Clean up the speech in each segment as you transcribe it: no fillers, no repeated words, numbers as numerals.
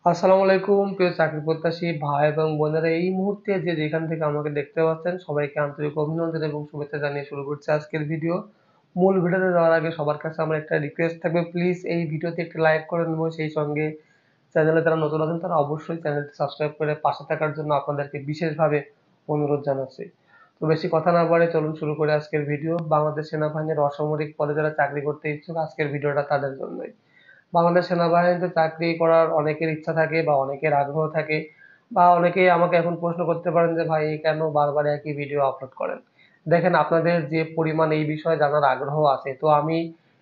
আসসালামু আলাইকুম প্রিয় চাকরি প্রত্যাশী ভাই এবং বোনেরা, এই মুহূর্তে যে যেখান থেকে আমাকে দেখতে পাচ্ছেন সবাইকে আন্তরিক অভিনন্দন এবং শুভেচ্ছা জানিয়ে শুরু করছি আজকের ভিডিও। মূল ভিডিওতে যাওয়ার আগে সবার কাছে আমার একটা রিকোয়েস্ট থাকবে, প্লিজ এই ভিডিওতে একটি লাইক করে নেব, সেই সঙ্গে চ্যানেলে যারা নতুন আছেন তারা অবশ্যই চ্যানেলটি সাবস্ক্রাইব করে পাশে থাকার জন্য আপনাদেরকে বিশেষভাবে অনুরোধ জানাচ্ছি। তো বেশি কথা না বাড়িয়ে চলুন শুরু করে আজকের ভিডিও। বাংলাদেশ সেনাবাহিনীর অসামরিক পদে যারা চাকরি করতে ইচ্ছুক, আজকের ভিডিওটা তাদের জন্যই। বাংলাদেশ সেনাবাহিনীতে চাকরি করার অনেকের ইচ্ছা থাকে বা অনেকের আগ্রহ থাকে, বা অনেকেই আমাকে এখন প্রশ্ন করতে পারেন যে ভাই কেন বারবার একই ভিডিও আপলোড করেন। দেখেন, আপনাদের যে পরিমাণ এই বিষয়ে জানার আগ্রহ আছে, তো আমি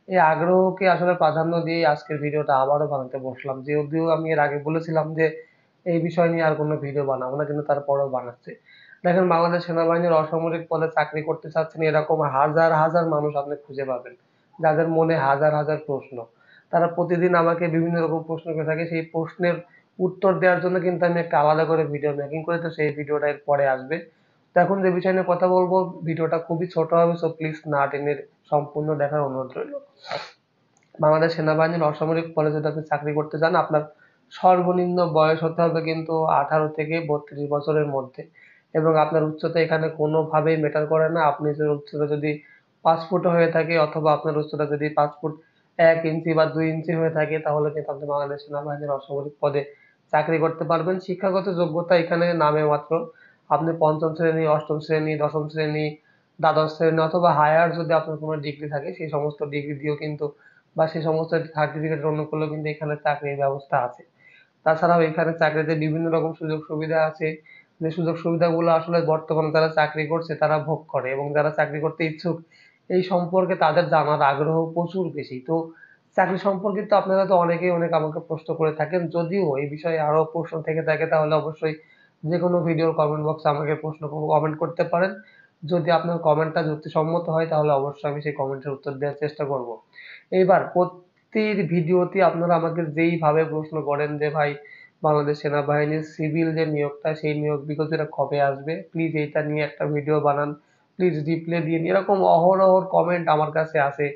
এই আগ্রহকে আসলে প্রাধান্য দিয়ে আজকের ভিডিওটা আবারও বানাতে বসলাম। যদিও আমি এর আগে বলেছিলাম যে এই বিষয় নিয়ে আর কোনো ভিডিও বানাবো না, কিন্তু তারপরেও বানাচ্ছি। দেখেন, বাংলাদেশ সেনাবাহিনীর অসামরিক পদে চাকরি করতে চাচ্ছেন এরকম হাজার হাজার মানুষ আপনি খুঁজে পাবেন, যাদের মনে হাজার হাজার প্রশ্ন। তারা প্রতিদিন আমাকে বিভিন্ন রকম প্রশ্ন করে থাকে। সেই প্রশ্নের উত্তর দেওয়ার জন্য কিন্তু আমি একটা আলাদা করে ভিডিও মেকিং করি, তো সেই ভিডিওটা এর পরে আসবে। তো এখন যে বিষয় নিয়ে কথা বলবো, ভিডিওটা খুবই ছোট হবে, সো প্লিজ না টেনে সম্পূর্ণ দেখার অনুরোধ রইল। বাংলাদেশ সেনাবাহিনীর অসামরিক পদে যদি আপনি চাকরি করতে চান, আপনার সর্বনিম্ন বয়স হতে হবে কিন্তু 18 থেকে 32 বছরের মধ্যে, এবং আপনার উচ্চতা এখানে কোনোভাবেই ম্যাটার করে না। আপনি যে উচ্চতা যদি 5 ফুট হয়ে থাকে, অথবা আপনার উচ্চতা যদি 5 ফুট 1 ইঞ্চি বা 2 ইঞ্চি হয়ে থাকে, তাহলে কিন্তু আপনি বাংলাদেশ সেনাবাহিনীর অসামরিক পদে চাকরি করতে পারবেন। শিক্ষাগত যোগ্যতা এখানে নামে মাত্র। আপনি পঞ্চম শ্রেণী, অষ্টম শ্রেণী, দশম শ্রেণী, দ্বাদশ শ্রেণী অথবা হায়ার যদি আপনার কোনো ডিগ্রি থাকে, সেই সমস্ত ডিগ্রি দিয়েও কিন্তু বা সেই সমস্ত সার্টিফিকেটের অনুকূলেও কিন্তু এখানে চাকরির ব্যবস্থা আছে। তাছাড়াও এখানে চাকরিতে বিভিন্ন রকম সুযোগ সুবিধা আছে, যে সুযোগ সুবিধাগুলো আসলে বর্তমানে যারা চাকরি করছে তারা ভোগ করে, এবং যারা চাকরি করতে ইচ্ছুক এই সম্পর্কে তাদের জানার আগ্রহ প্রচুর বেশি। তো চাকরি সম্পর্কিত আপনারা তো অনেকেই অনেক আমাকে প্রশ্ন করে থাকেন। যদিও এই বিষয়ে আরো প্রশ্ন থেকে থাকে, তাহলে অবশ্যই যে কোনো ভিডিওর কমেন্ট বক্সে আমাকে প্রশ্ন কমেন্ট করতে পারেন। যদি আপনার কমেন্টটা যুক্তিসম্মত হয়, তাহলে অবশ্যই আমি সেই কমেন্টের উত্তর দেওয়ার চেষ্টা করব। এইবার প্রতির ভিডিওতে আপনারা আমাকে যেইভাবে প্রশ্ন করেন যে ভাই, বাংলাদেশ সেনাবাহিনীর সিভিল যে নিয়োগটা, সেই নিয়োগ বিজ্ঞপ্তিটা কবে আসবে, প্লিজ এইটা নিয়ে একটা ভিডিও বানান, প্লিজ রিপ্লাই দিন, এরকম অহরহ কমেন্ট আমার কাছে আসে।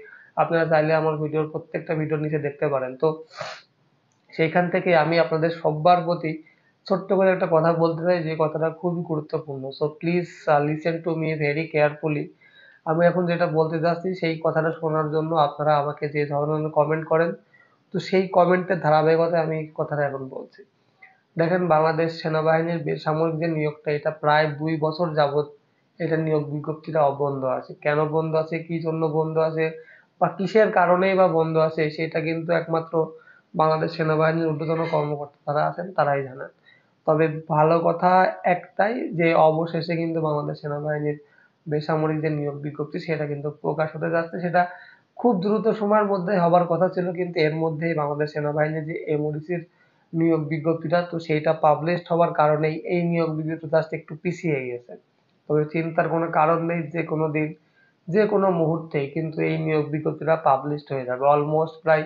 আপনারা চাইলে আমার ভিডিওর প্রত্যেকটা ভিডিওর নিচে দেখতে পারেন। তো সেইখান থেকে আমি আপনাদের সব্বার প্রতি ছোট্ট করে একটা কথা বলতে চাই, যে কথাটা খুবই গুরুত্বপূর্ণ। So please listen to me very carefully. আমি এখন যেটা বলতে যাচ্ছি সেই কথাটা শোনার জন্য আপনারা আমাকে যে ধরনের কমেন্ট করেন, তো সেই কমেন্টের ধারাবাহিকতায় আমি এই কথাটা এখন বলছি। দেখেন, বাংলাদেশ সেনাবাহিনীর বেসামরিক যে নিয়োগটা, এটা প্রায় 2 বছর যাবত এটা নিয়োগ বিজ্ঞপ্তিটা বন্ধ আছে। কেন বন্ধ আছে, কি জন্য বন্ধ আছে, বা কিসের কারণেই বা বন্ধ আছে, সেটা কিন্তু একমাত্র বাংলাদেশ সেনাবাহিনীর ঊর্ধ্বতন কর্মকর্তা যারা আছেন তারাই জানেন। তবে ভালো কথা একটাই, যে অবশেষে কিন্তু বাংলাদেশ সেনাবাহিনীর বেসামরিক যে নিয়োগ বিজ্ঞপ্তি সেটা কিন্তু প্রকাশ হতে যাচ্ছে। সেটা খুব দ্রুত সময়ের মধ্যে হবার কথা ছিল, কিন্তু এর মধ্যেই বাংলাদেশ সেনাবাহিনীর যে এমওডিসির নিয়োগ বিজ্ঞপ্তিটা, তো সেইটা পাবলিশড হওয়ার কারণেই এই নিয়োগ বিজ্ঞপ্তি জাস্ট একটু পিছিয়ে গেছে। তবে চিন্তার কোনো কারণ নেই, যে কোনো দিন যে কোনো মুহূর্তেই কিন্তু এই নিয়োগ বিজ্ঞপ্তিটা পাবলিশড হয়ে যাবে। অলমোস্ট প্রায়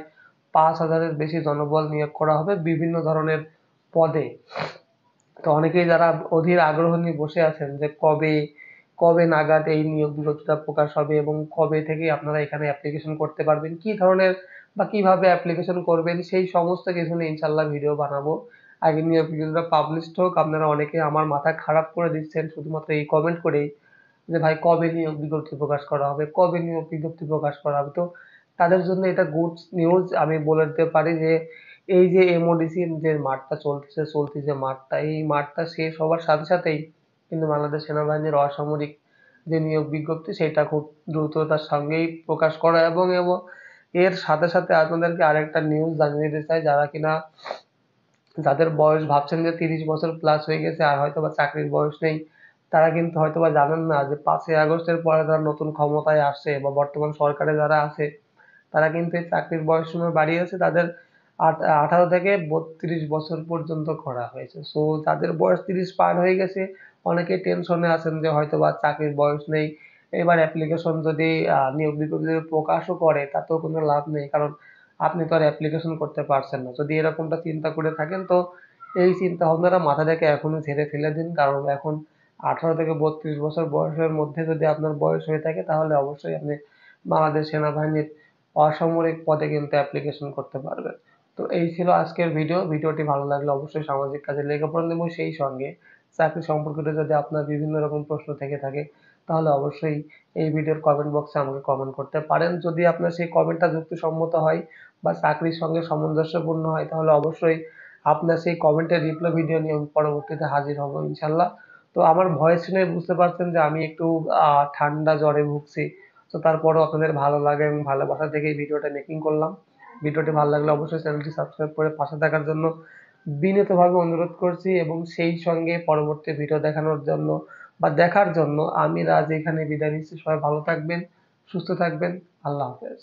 5,000-এর বেশি জনবল নিয়োগ করা হবে বিভিন্ন ধরনের পদে। তো অনেকেই যারা অধীর আগ্রহ নিয়ে বসে আছেন যে কবে কবে নাগাদ এই নিয়োগ বিজ্ঞপ্তিটা প্রকাশ হবে, এবং কবে থেকে আপনারা এখানে অ্যাপ্লিকেশন করতে পারবেন, কি ধরনের বা কিভাবে অ্যাপ্লিকেশন করবেন, সেই সমস্ত কিছু নিয়ে ইনশাল্লাহ ভিডিও বানাবো। আগে নিয়োগ বিজ্ঞপ্তিটা পাবলিশড হোক। আপনারা অনেকে আমার মাথা খারাপ করে দিচ্ছেন শুধুমাত্র এই কমেন্ট করেই, যে ভাই কবে নিয়োগ বিজ্ঞপ্তি প্রকাশ করা হবে, কবে নিয়োগ বিজ্ঞপ্তি প্রকাশ করা হবে। তো তাদের জন্য এটা গুড নিউজ। আমি বলে দিতে পারি যে এই যে এমওডিসি যে মাঠটা চলতেছে, চলতি যে মাঠটা, এই মাঠটা শেষ হওয়ার সাথে সাথেই কিন্তু বাংলাদেশ সেনাবাহিনীর অসামরিক যে নিয়োগ বিজ্ঞপ্তি সেটা খুব দ্রুততার সঙ্গেই প্রকাশ করা, এবং এর সাথে সাথে আপনাদেরকে আরেকটা নিউজ জানিয়ে দিতে চাই, যারা কিনা যাদের বয়স ভাবছেন যে 30 বছর প্লাস হয়ে গেছে আর হয়তো বা চাকরির বয়স নেই, তারা কিন্তু হয়তো বা জানেন না যে 5ই আগস্টের পরে যারা নতুন ক্ষমতায় আসছে বা বর্তমান সরকারে যারা আছে, তারা কিন্তু এই চাকরির বয়স সীমা বাড়িয়েছে। তাদের 18 থেকে 32 বছর পর্যন্ত করা হয়েছে। সো যাদের বয়স 30 পার হয়ে গেছে, অনেকে টেনশনে আছেন যে হয়তো বা চাকরির বয়স নেই। এবার অ্যাপ্লিকেশন যদি নিয়োগ বিজ্ঞপ্তি যদি প্রকাশও করে, তাতেও কোনো লাভ নেই, কারণ আপনি তো আর অ্যাপ্লিকেশন করতে পারছেন না। যদি এরকমটা চিন্তা করে থাকেন, তো এই চিন্তা ভাবনাটা মাথা থেকে এখনই ঝেড়ে ফেলে দিন, কারণ এখন 18 থেকে 32 বছর বয়সের মধ্যে যদি আপনার বয়স হয়ে থাকে, তাহলে অবশ্যই আপনি বাংলাদেশ সেনাবাহিনীর অসামরিক পদে কিন্তু অ্যাপ্লিকেশন করতে পারবেন। তো এই ছিল আজকের ভিডিওটি ভালো লাগলে অবশ্যই সামাজিক কাজে লেগে পড়ুন এবং সেই সঙ্গে চাকরি সম্পর্কিত যদি আপনার বিভিন্ন রকম প্রশ্ন থেকে থাকে তাহলে অবশ্যই এই ভিডিওর কমেন্ট বক্সে আমাকে কমেন্ট করতে পারেন। যদি আপনার সেই কমেন্টটা যুক্তিসম্মত হয় বা চাকরির সঙ্গে সামঞ্জস্যপূর্ণ হয় তাহলে অবশ্যই আপনার সেই কমেন্টের রিপ্লাই ভিডিও নিয়ে আমি পরবর্তীতে হাজির হব ইনশাল্লাহ। তো আমার ভয়েস শুনে বুঝতে পারছেন যে আমি একটু ঠান্ডা জ্বরে ভুগছি। তো তারপরেও আপনাদের ভালো লাগে এবং ভালোবাসা থেকে এই ভিডিওটা মেকিং করলাম। ভিডিওটি ভালো লাগলে অবশ্যই চ্যানেলটি সাবস্ক্রাইব করে পাশে থাকার জন্য বিনীতভাবে অনুরোধ করছি এবং সেই সঙ্গে পরবর্তী ভিডিও দেখানোর জন্য বা দেখার জন্য আমি রাজ এখানে বিদায় নিচ্ছি। সবাই ভালো থাকবেন, সুস্থ থাকবেন। আল্লাহ হাফেজ।